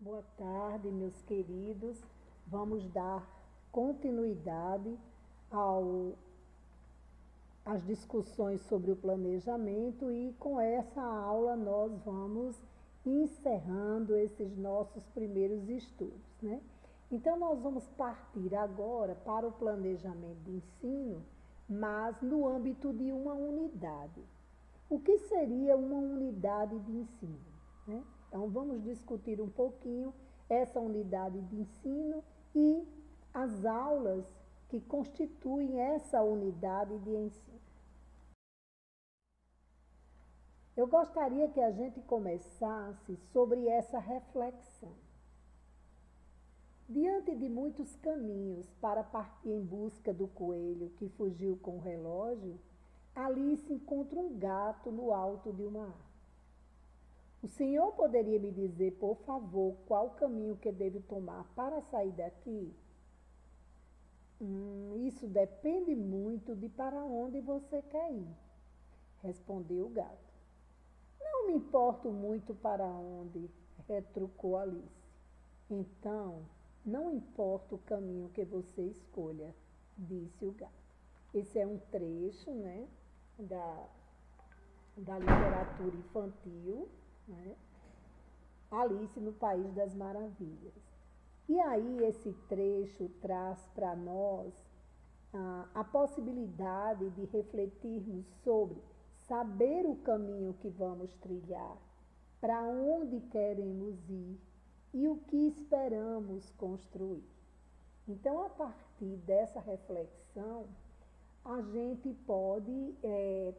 Boa tarde, meus queridos. Vamos dar continuidade às discussões sobre o planejamento e com essa aula nós vamos encerrando esses nossos primeiros estudos, né? Então nós vamos partir agora para o planejamento de ensino, mas no âmbito de uma unidade. O que seria uma unidade de ensino, né? Então, vamos discutir um pouquinho essa unidade de ensino e as aulas que constituem essa unidade de ensino. Eu gostaria que a gente começasse sobre essa reflexão. Diante de muitos caminhos para partir em busca do coelho que fugiu com o relógio, Alice encontra um gato no alto de uma árvore. O senhor poderia me dizer, por favor, qual caminho que devo tomar para sair daqui? Isso depende muito de para onde você quer ir, respondeu o gato. Não me importo muito para onde, retrucou Alice. Então, não importa o caminho que você escolha, disse o gato. Esse é um trecho, né, da literatura infantil, né? Alice no País das Maravilhas. E aí esse trecho traz para nós a possibilidade de refletirmos sobre saber o caminho que vamos trilhar, para onde queremos ir e o que esperamos construir. Então, a partir dessa reflexão, a gente pode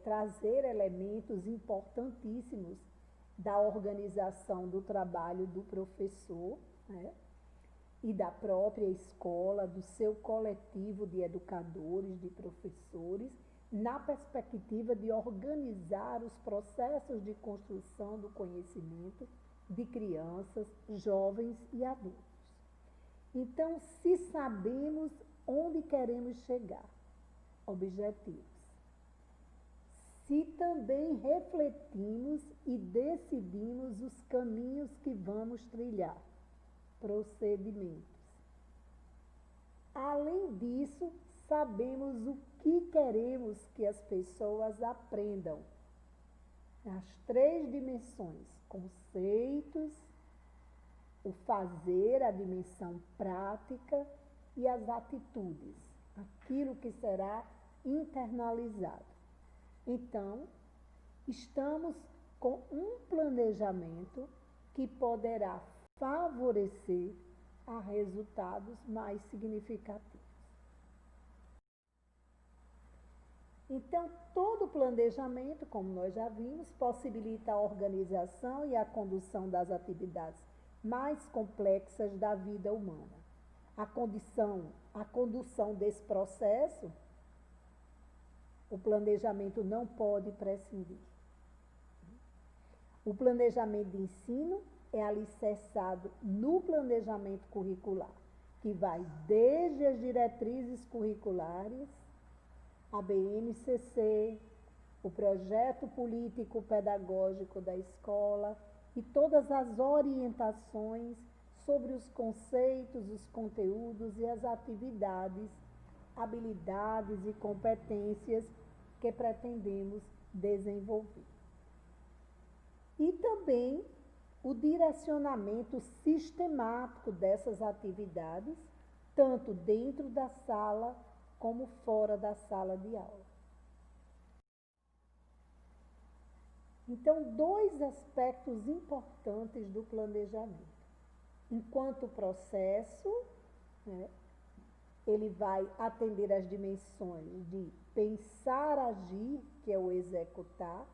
trazer elementos importantíssimos da organização do trabalho do professor, né? E da própria escola, do seu coletivo de educadores, de professores, na perspectiva de organizar os processos de construção do conhecimento de crianças, jovens e adultos. Então, se sabemos onde queremos chegar, objetivos. Se também refletimos e decidimos os caminhos que vamos trilhar, procedimentos. Além disso, sabemos o que queremos que as pessoas aprendam. As 3 dimensões, conceitos, o fazer, a dimensão prática e as atitudes, aquilo que será internalizado. Então, estamos com um planejamento que poderá favorecer a resultados mais significativos. Então, todo planejamento, como nós já vimos, possibilita a organização e a condução das atividades mais complexas da vida humana. A condução desse processo, o planejamento não pode prescindir. O planejamento de ensino é alicerçado no planejamento curricular, que vai desde as diretrizes curriculares, a BNCC, o projeto político-pedagógico da escola e todas as orientações sobre os conceitos, os conteúdos e as atividades, habilidades e competências que pretendemos desenvolver. E também o direcionamento sistemático dessas atividades, tanto dentro da sala como fora da sala de aula. Então, 2 aspectos importantes do planejamento. Enquanto processo, né, ele vai atender às dimensões de pensar, agir, que é o executar,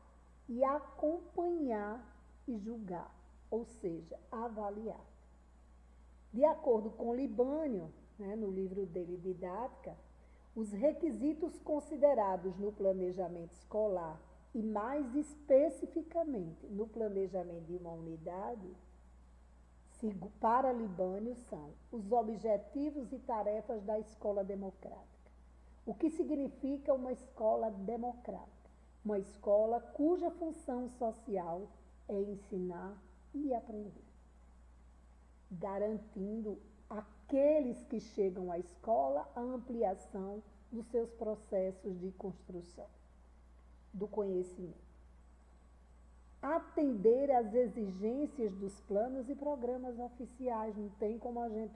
e acompanhar e julgar, ou seja, avaliar. De acordo com Libânio, né, no livro dele Didática, os requisitos considerados no planejamento escolar e mais especificamente no planejamento de uma unidade, para Libânio, são os objetivos e tarefas da escola democrática. O que significa uma escola democrática? Uma escola cuja função social é ensinar e aprender. garantindo àqueles que chegam à escola a ampliação dos seus processos de construção do conhecimento. Atender às exigências dos planos e programas oficiais. Não tem como a gente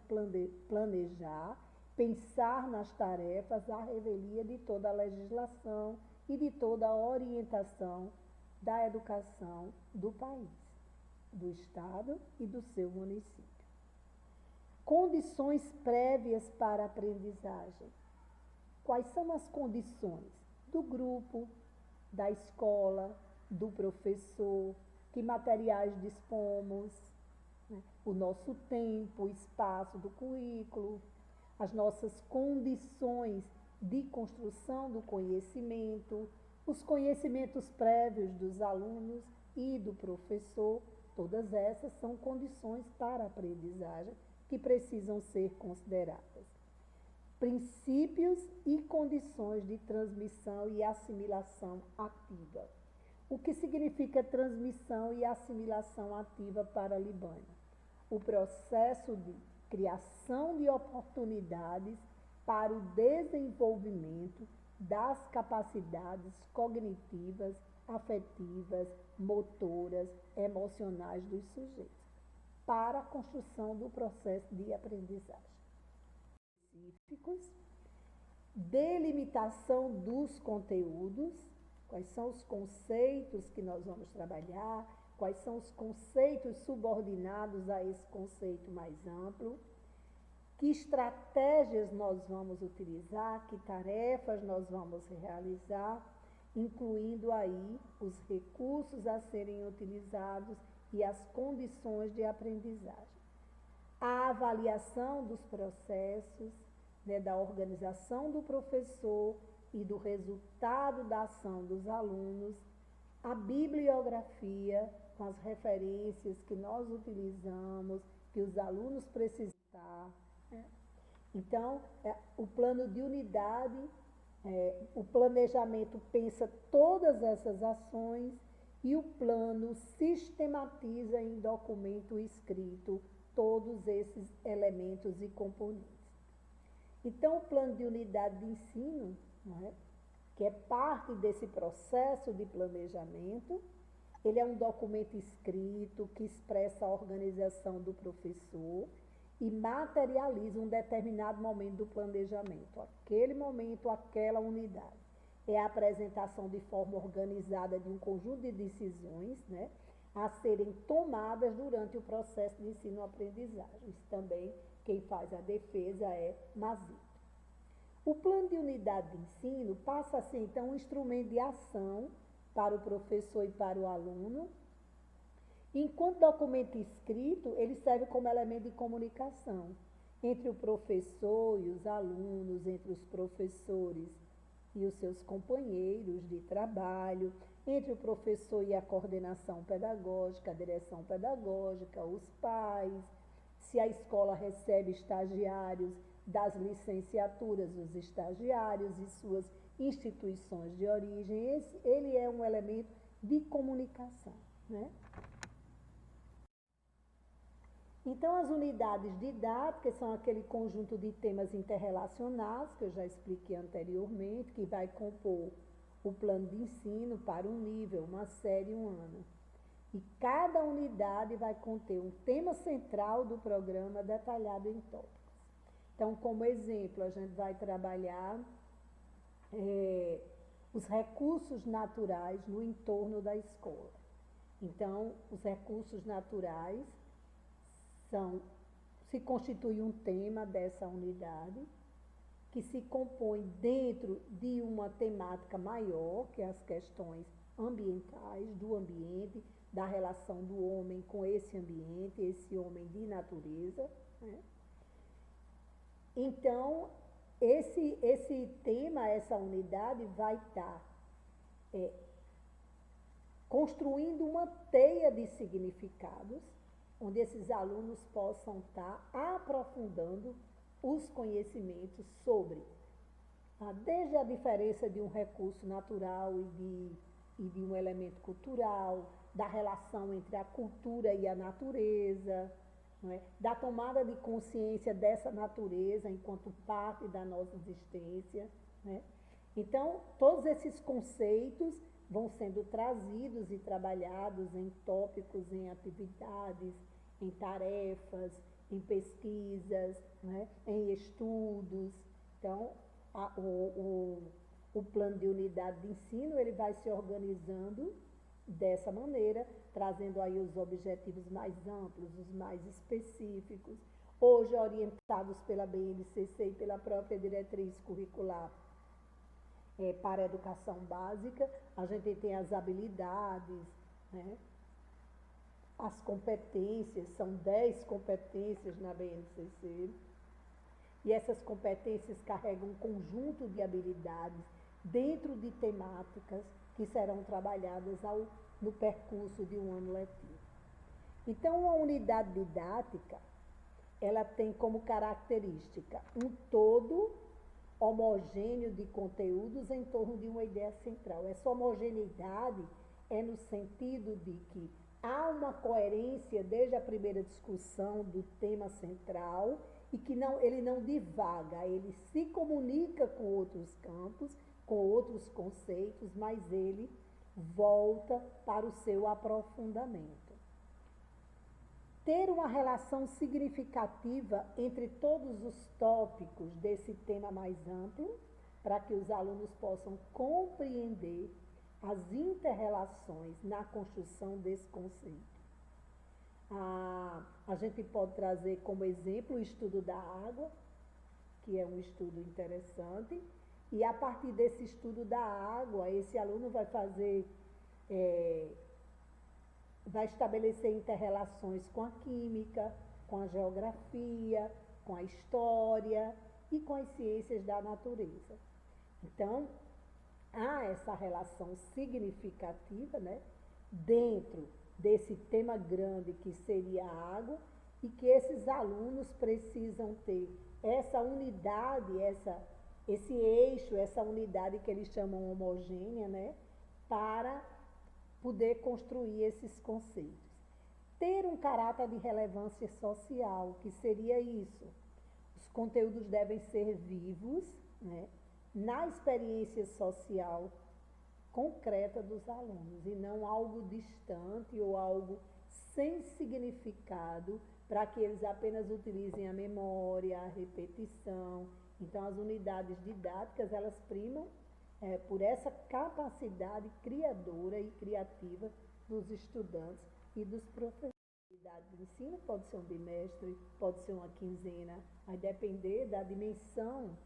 planejar, pensar nas tarefas à revelia de toda a legislação e de toda a orientação da educação do país, do Estado e do seu município. Condições prévias para a aprendizagem. Quais são as condições do grupo, da escola, do professor, que materiais dispomos, né? O nosso tempo, o espaço do currículo, as nossas condições de construção do conhecimento, os conhecimentos prévios dos alunos e do professor, todas essas são condições para a aprendizagem que precisam ser consideradas. Princípios e condições de transmissão e assimilação ativa. O que significa transmissão e assimilação ativa para a Libânia? O processo de criação de oportunidades para o desenvolvimento das capacidades cognitivas, afetivas, motoras, emocionais dos sujeitos, para a construção do processo de aprendizagem. Específicos, delimitação dos conteúdos, quais são os conceitos que nós vamos trabalhar, quais são os conceitos subordinados a esse conceito mais amplo, que estratégias nós vamos utilizar, que tarefas nós vamos realizar, incluindo aí os recursos a serem utilizados e as condições de aprendizagem. A avaliação dos processos, né, da organização do professor e do resultado da ação dos alunos, a bibliografia com as referências que nós utilizamos, que os alunos precisam estar, né? Então, o plano de unidade, o planejamento pensa todas essas ações e o plano sistematiza em documento escrito todos esses elementos e componentes. Então, o plano de unidade de ensino, né, que é parte desse processo de planejamento, ele é um documento escrito que expressa a organização do professor e materializa um determinado momento do planejamento. Aquele momento, aquela unidade. É a apresentação de forma organizada de um conjunto de decisões, né, a serem tomadas durante o processo de ensino-aprendizagem. Isso também, quem faz a defesa é Mazito. O plano de unidade de ensino passa a ser, então, um instrumento de ação para o professor e para o aluno. Enquanto documento escrito, ele serve como elemento de comunicação entre o professor e os alunos, entre os professores e os seus companheiros de trabalho, entre o professor e a coordenação pedagógica, a direção pedagógica, os pais, se a escola recebe estagiários das licenciaturas, os estagiários e suas instituições de origem. Ele é um elemento de comunicação, né? Então, as unidades didáticas são aquele conjunto de temas interrelacionados, que eu já expliquei anteriormente, que vai compor o plano de ensino para um nível, uma série, um ano. E cada unidade vai conter um tema central do programa detalhado em tópicos. Então, como exemplo, a gente vai trabalhar os recursos naturais no entorno da escola. Então, os recursos naturais se constitui um tema dessa unidade, que se compõe dentro de uma temática maior, que é as questões ambientais, do ambiente, da relação do homem com esse ambiente, esse homem de natureza, né? Então, esse tema, essa unidade vai estar construindo uma teia de significados, onde esses alunos possam estar aprofundando os conhecimentos sobre, desde a diferença de um recurso natural e de um elemento cultural, da relação entre a cultura e a natureza, não é? Da tomada de consciência dessa natureza enquanto parte da nossa existência, né? Então, todos esses conceitos vão sendo trazidos e trabalhados em tópicos, em atividades, em tarefas, em pesquisas, né? Em estudos. Então, o plano de unidade de ensino ele vai se organizando dessa maneira, trazendo aí os objetivos mais amplos, os mais específicos, hoje orientados pela BNCC e pela própria diretriz curricular para a educação básica. A gente tem as habilidades, né? As competências, são 10 competências na BNCC, e essas competências carregam um conjunto de habilidades dentro de temáticas que serão trabalhadas no percurso de um ano letivo. Então, a unidade didática, ela tem como característica um todo homogêneo de conteúdos em torno de uma ideia central. Essa homogeneidade é no sentido de que há uma coerência desde a primeira discussão do tema central e que ele não divaga, ele se comunica com outros campos, com outros conceitos, mas ele volta para o seu aprofundamento. Ter uma relação significativa entre todos os tópicos desse tema mais amplo, para que os alunos possam compreender as inter-relações na construção desse conceito. A gente pode trazer como exemplo o estudo da água, que é um estudo interessante, e a partir desse estudo da água, esse aluno vai vai estabelecer inter-relações com a química, com a geografia, com a história e com as ciências da natureza. Então, há essa relação significativa, né, dentro desse tema grande que seria a água, e que esses alunos precisam ter essa unidade, esse eixo, essa unidade que eles chamam homogênea, né, para poder construir esses conceitos. Ter um caráter de relevância social, que seria isso. Os conteúdos devem ser vivos, né, na experiência social concreta dos alunos, e não algo distante ou algo sem significado, para que eles apenas utilizem a memória, a repetição. Então, as unidades didáticas, elas primam por essa capacidade criadora e criativa dos estudantes e dos professores. A unidade de ensino pode ser um bimestre, pode ser uma quinzena, vai depender da dimensão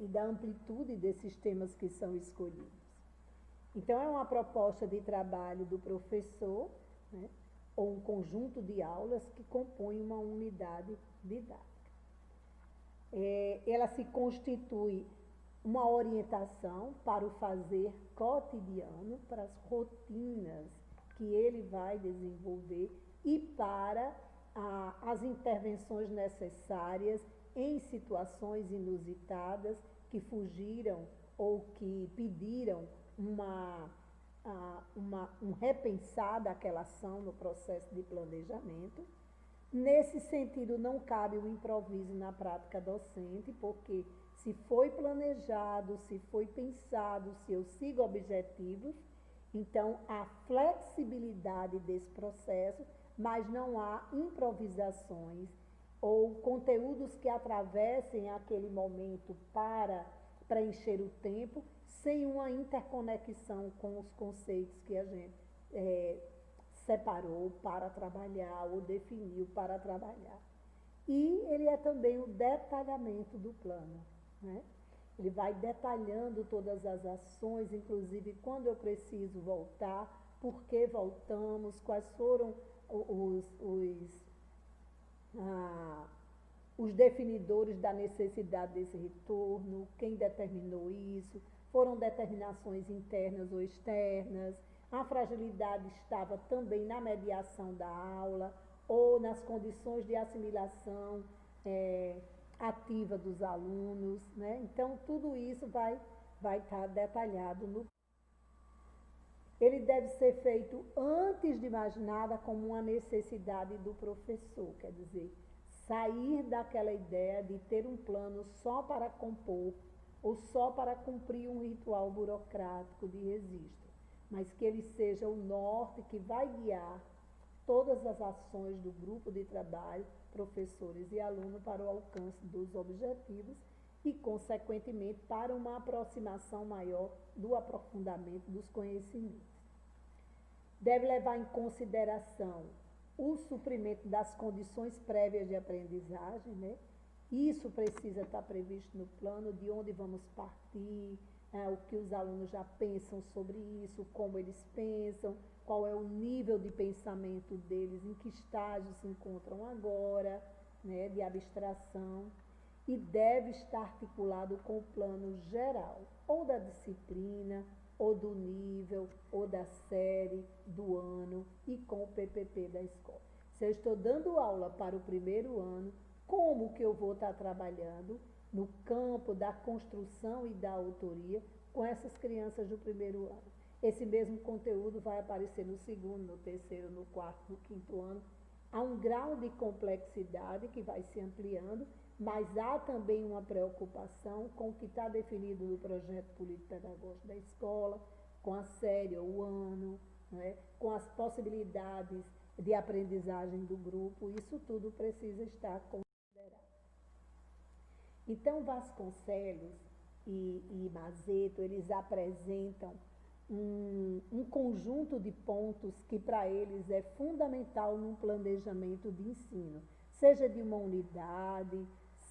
e da amplitude desses temas que são escolhidos. Então, é uma proposta de trabalho do professor, né, ou um conjunto de aulas que compõe uma unidade didática. Ela se constitui uma orientação para o fazer cotidiano, para as rotinas que ele vai desenvolver e para as intervenções necessárias em situações inusitadas que fugiram ou que pediram um repensar daquela ação no processo de planejamento. Nesse sentido, não cabe o improviso na prática docente, porque se foi planejado, se foi pensado, se eu sigo objetivos, então há flexibilidade desse processo, mas não há improvisações ou conteúdos que atravessem aquele momento para preencher o tempo, sem uma interconexão com os conceitos que a gente separou para trabalhar ou definiu para trabalhar. E ele é também o detalhamento do plano, né? Ele vai detalhando todas as ações, inclusive quando eu preciso voltar, por que voltamos, quais foram os definidores da necessidade desse retorno, quem determinou isso, foram determinações internas ou externas, a fragilidade estava também na mediação da aula ou nas condições de assimilação ativa dos alunos, né? Então, tudo isso vai estar detalhado no. ele deve ser feito antes de mais nada como uma necessidade do professor, quer dizer, sair daquela ideia de ter um plano só para compor ou só para cumprir um ritual burocrático de registro, mas que ele seja o norte que vai guiar todas as ações do grupo de trabalho, professores e alunos para o alcance dos objetivos e, consequentemente, para uma aproximação maior do aprofundamento dos conhecimentos. Deve levar em consideração o suprimento das condições prévias de aprendizagem, né? Isso precisa estar previsto no plano, de onde vamos partir, o que os alunos já pensam sobre isso, como eles pensam, qual é o nível de pensamento deles, em que estágio se encontram agora, né, de abstração, e deve estar articulado com o plano geral, ou da disciplina, ou do nível, ou da série, do ano, e com o PPP da escola. Se eu estou dando aula para o primeiro ano, como que eu vou estar trabalhando no campo da construção e da autoria com essas crianças do primeiro ano? Esse mesmo conteúdo vai aparecer no segundo, no terceiro, no quarto, no quinto ano. Há um grau de complexidade que vai se ampliando, mas há também uma preocupação com o que está definido no projeto político-pedagógico da escola, com a série ou o ano, né, com as possibilidades de aprendizagem do grupo. Isso tudo precisa estar considerado. Então, Vasconcelos e Mazeto, eles apresentam um conjunto de pontos que para eles é fundamental num planejamento de ensino, seja de uma unidade,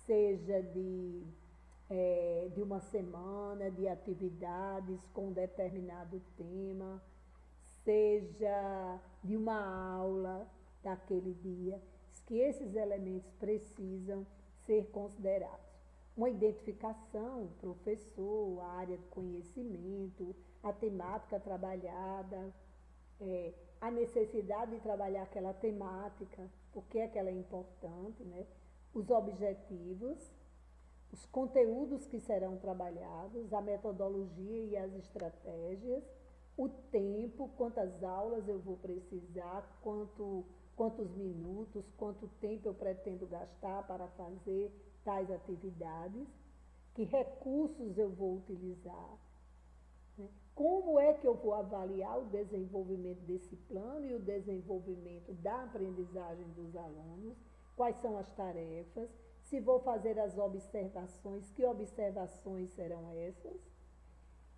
seja de uma semana, de atividades com um determinado tema, seja de uma aula daquele dia, que esses elementos precisam ser considerados. Uma identificação, professor, a área de conhecimento, a temática trabalhada, a necessidade de trabalhar aquela temática, porque é que ela é importante, né? Os objetivos, os conteúdos que serão trabalhados, a metodologia e as estratégias, o tempo, quantas aulas eu vou precisar, quantos minutos, quanto tempo eu pretendo gastar para fazer tais atividades, que recursos eu vou utilizar, né? Como é que eu vou avaliar o desenvolvimento desse plano e o desenvolvimento da aprendizagem dos alunos, quais são as tarefas, se vou fazer as observações, que observações serão essas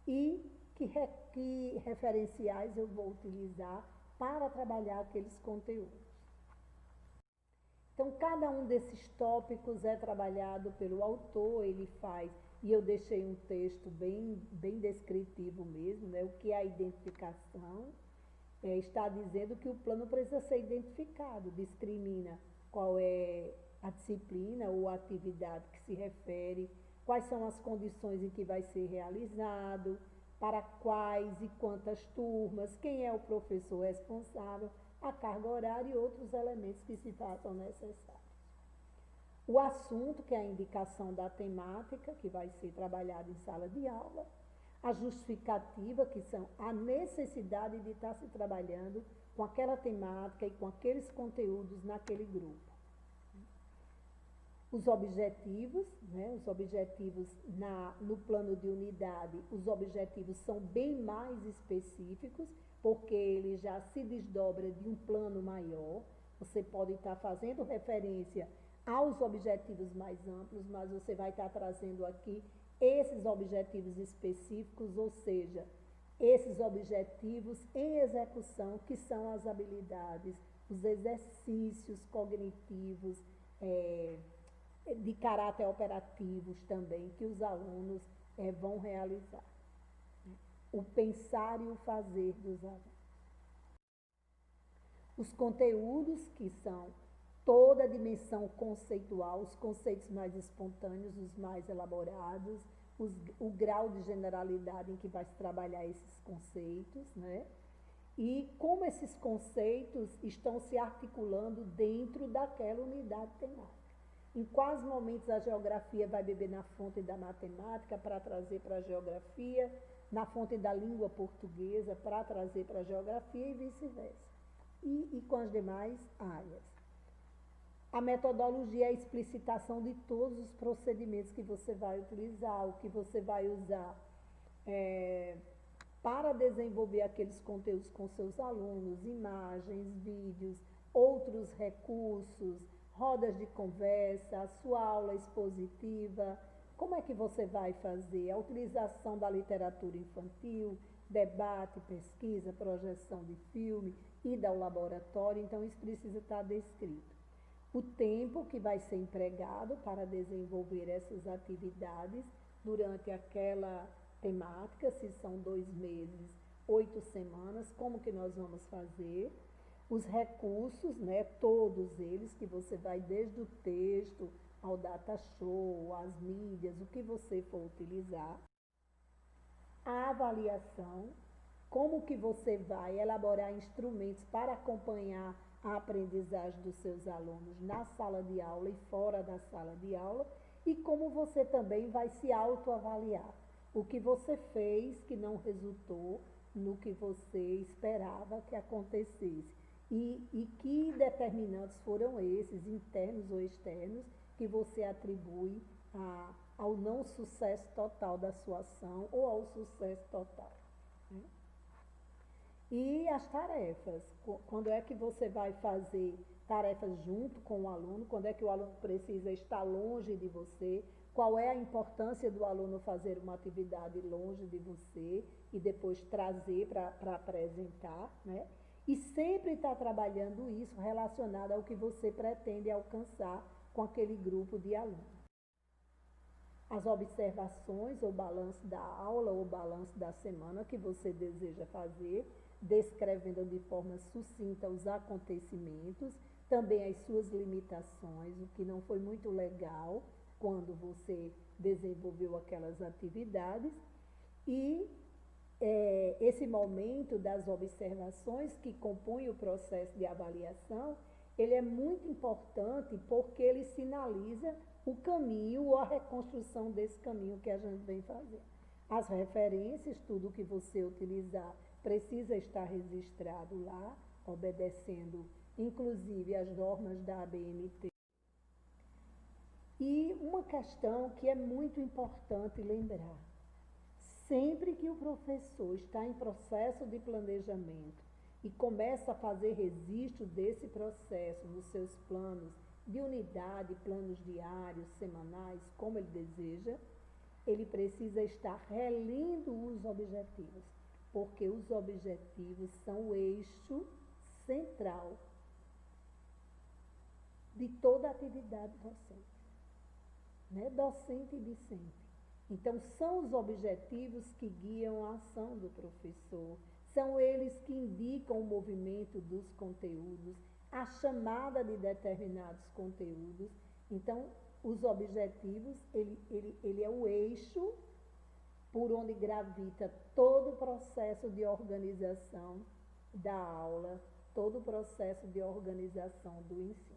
e que referenciais eu vou utilizar para trabalhar aqueles conteúdos. Então, cada um desses tópicos é trabalhado pelo autor, ele faz, e eu deixei um texto bem descritivo mesmo, né? O que é a identificação, está dizendo que o plano precisa ser identificado, discrimina qual é a disciplina ou a atividade que se refere, quais são as condições em que vai ser realizado, para quais e quantas turmas, quem é o professor responsável, a carga horária e outros elementos que se façam necessários. O assunto, que é a indicação da temática, que vai ser trabalhada em sala de aula, a justificativa, que são a necessidade de estar se trabalhando com aquela temática e com aqueles conteúdos naquele grupo. Os objetivos, né? Os objetivos no plano de unidade, os objetivos são bem mais específicos, porque ele já se desdobra de um plano maior. Você pode estar fazendo referência aos objetivos mais amplos, mas você vai estar trazendo aqui esses objetivos específicos, ou seja, esses objetivos em execução, que são as habilidades, os exercícios cognitivos, de caráter operativos também, que os alunos vão realizar. O pensar e o fazer dos alunos. Os conteúdos, que são toda a dimensão conceitual, os conceitos mais espontâneos, os mais elaborados, o grau de generalidade em que vai se trabalhar esses conceitos, né? E como esses conceitos estão se articulando dentro daquela unidade temática. Em quais momentos a geografia vai beber na fonte da matemática para trazer para a geografia, na fonte da língua portuguesa para trazer para a geografia e vice-versa. E com as demais áreas. A metodologia é a explicitação de todos os procedimentos que você vai utilizar, o que você vai usar para desenvolver aqueles conteúdos com seus alunos, imagens, vídeos, outros recursos, rodas de conversa, a sua aula expositiva. Como é que você vai fazer? A utilização da literatura infantil, debate, pesquisa, projeção de filme, ida ao laboratório, então isso precisa estar descrito. O tempo que vai ser empregado para desenvolver essas atividades durante aquela temática, se são 2 meses, 8 semanas, como que nós vamos fazer, os recursos, né, todos eles, que você vai desde o texto ao data show, as mídias, o que você for utilizar, a avaliação, como que você vai elaborar instrumentos para acompanhar a aprendizagem dos seus alunos na sala de aula e fora da sala de aula, e como você também vai se autoavaliar. O que você fez que não resultou no que você esperava que acontecesse. E que determinantes foram esses, internos ou externos, que você atribui ao não sucesso total da sua ação ou ao sucesso total. Né? E as tarefas, quando é que você vai fazer tarefas junto com o aluno, quando é que o aluno precisa estar longe de você, qual é a importância do aluno fazer uma atividade longe de você e depois trazer para apresentar, né? E sempre está trabalhando isso relacionado ao que você pretende alcançar com aquele grupo de alunos. As observações, ou balanço da aula, ou balanço da semana que você deseja fazer, descrevendo de forma sucinta os acontecimentos, também as suas limitações, o que não foi muito legal quando você desenvolveu aquelas atividades, e esse momento das observações que compõe o processo de avaliação, ele é muito importante porque ele sinaliza o caminho ou a reconstrução desse caminho que a gente vem fazer. As referências, tudo que você utilizar, precisa estar registrado lá, obedecendo inclusive as normas da ABNT. E uma questão que é muito importante lembrar: sempre que o professor está em processo de planejamento e começa a fazer registro desse processo nos seus planos de unidade, planos diários, semanais, como ele deseja, ele precisa estar relendo os objetivos, porque os objetivos são o eixo central de toda a atividade docente, né? Docente e discente. Então, são os objetivos que guiam a ação do professor, são eles que indicam o movimento dos conteúdos, a chamada de determinados conteúdos. Então, os objetivos, ele é o eixo por onde gravita todo o processo de organização da aula, todo o processo de organização do ensino.